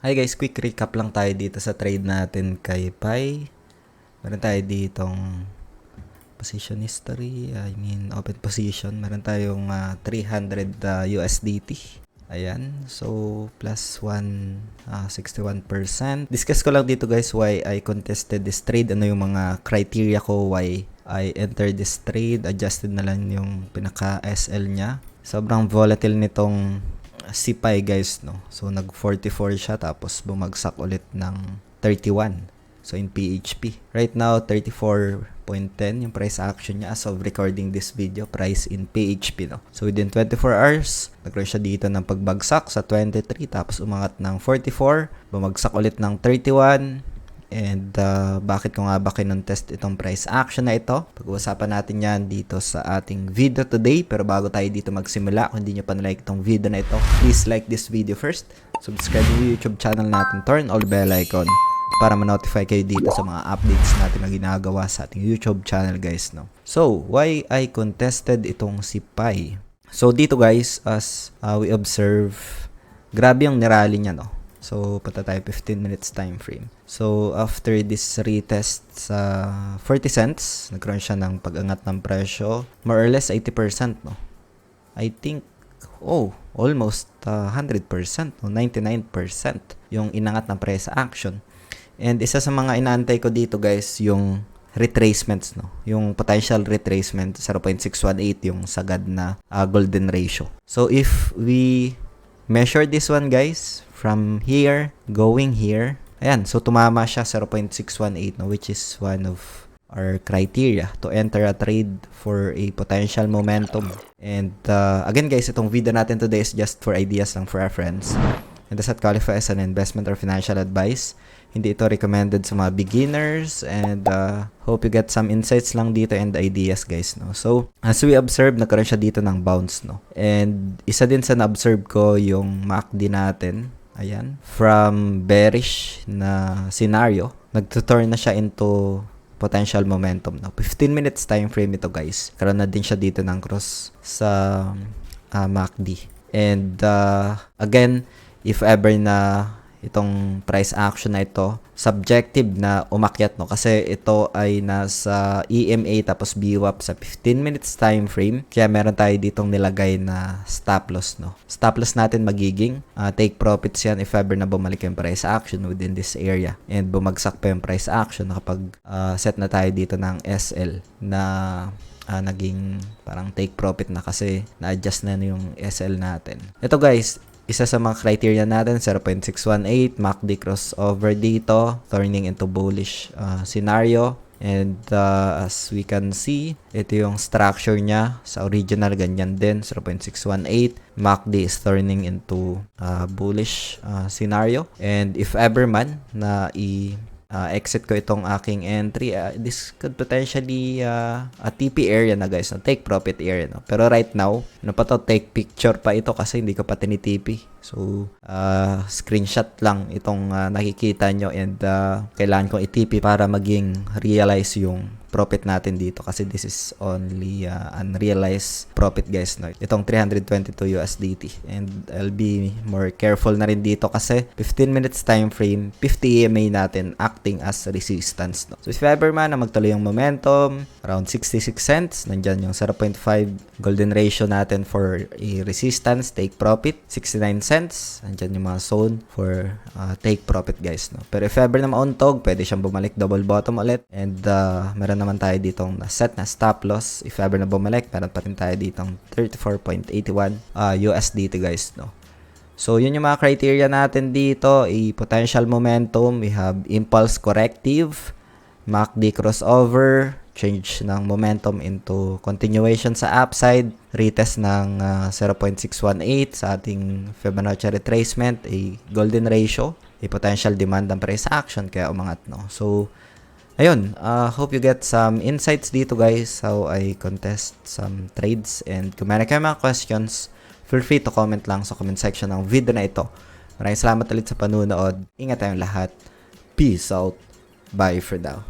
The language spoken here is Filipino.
Hi guys, quick recap lang tayo dito sa trade natin kay Pi. Meron tayo ditong position history, open position. Meron tayong 300 USDT. Ayan, so plus 61%. Discuss ko lang dito guys why I contested this trade. Ano yung mga criteria ko why I entered this trade. Adjusted na lang yung pinaka-SL niya. Sobrang volatile nitong si Pi guys, no? So nag 44 siya tapos bumagsak ulit ng 31. So in PHP. Right now 34.10 yung price action niya as of recording this video, price in PHP, no? So within 24 hours, nagkaroon siya dito ng pagbagsak sa 23 tapos umangat ng 44, bumagsak ulit ng 31. And bakit ko nga ba kinontest itong price action na ito? Pag-uusapan natin yan dito sa ating video today. Pero bago tayo dito magsimula, kung hindi nyo pa na-like itong video na ito, please like this video first. Subscribe yung YouTube channel natin, turn all bell icon para ma-notify kayo dito sa mga updates natin na ginagawa sa ating YouTube channel guys, no? So, why I contested itong si Pi? So, dito guys, as we observe, grabe yung nirally niya, no? So, punta tayo 15 minutes time frame. So, after this retest sa 40 cents, nagkaroon siya ng pag-angat ng presyo. More or less 80%, no? I think, almost 100%, no? 99% yung inangat ng price action. And isa sa mga inaantay ko dito, guys, yung retracements, no? Yung potential retracement, 0.618, yung sagad na golden ratio. So, if we measure this one, guys, from here, going here, ayan, so tumama siya 0.618, no, which is one of our criteria to enter a trade for a potential momentum. And again guys, itong video natin today is just for ideas lang, for reference. It does not qualify as an investment or financial advice. Hindi ito recommended sa mga beginners, and hope you get some insights lang dito and ideas guys, no. So, as we observe, nagkaroon siya dito ng bounce, no. And isa din sa na-observe ko yung MACD natin. Ayan, from bearish na scenario, nagtuturn na siya into potential momentum, no. 15 minutes time frame ito guys. Karoon na din siya dito ng cross sa MACD. And again, if ever na itong price action na ito, subjective na umakyat, no, kasi ito ay nasa EMA tapos VWAP sa 15 minutes time frame, kaya meron tayo ditong nilagay na stop loss, no. Stop loss natin magiging take profits yan if ever na bumalik yung price action within this area and bumagsak pa yung price action kapag set na tayo dito ng SL na naging parang take profit na kasi na-adjust na yung SL natin. Ito guys, isa sa mga criteria natin, 0.618, MACD crossover dito, turning into bullish scenario. And as we can see, ito yung structure niya. Sa original, ganyan din, 0.618. MACD is turning into bullish scenario. And if ever man na exit ko itong aking entry, this could potentially a TP area na guys, no? Take profit area, no? Pero right now, ano pa to, take picture pa ito kasi hindi ko pa tinitipi. So, screenshot lang itong nakikita nyo, and kailangan kong itipi para maging realize yung profit natin dito kasi this is only unrealized profit guys, no? Itong 322 USDT, and I'll be more careful na rin dito kasi 15 minutes time frame, 50 EMA natin acting as resistance, no? So if ever man na magtuloy yung momentum around 66 cents, nandyan yung 0.5 golden ratio natin for a resistance, take profit, 69 cents, nandyan yung mga zone for take profit guys, no? Pero if ever na mauntog, pwede siyang bumalik double bottom ulit, and meron naman tayo ditong set na stop loss. If ever na bumalik, meron pa rin tayo ditong 34.81 USDT guys, no. So yun yung mga criteria natin dito. A potential momentum, we have impulse corrective, MACD crossover, change ng momentum into continuation sa upside, retest ng 0.618 sa ating Fibonacci retracement, a golden ratio, a potential demand ng price action kaya umangat, no. So ayun, hope you get some insights dito guys, how I contest some trades. And kung meron kayo mga questions, feel free to comment lang sa comment section ng video na ito. Maraming salamat ulit sa panunood. Ingat tayong lahat. Peace out. Bye for now.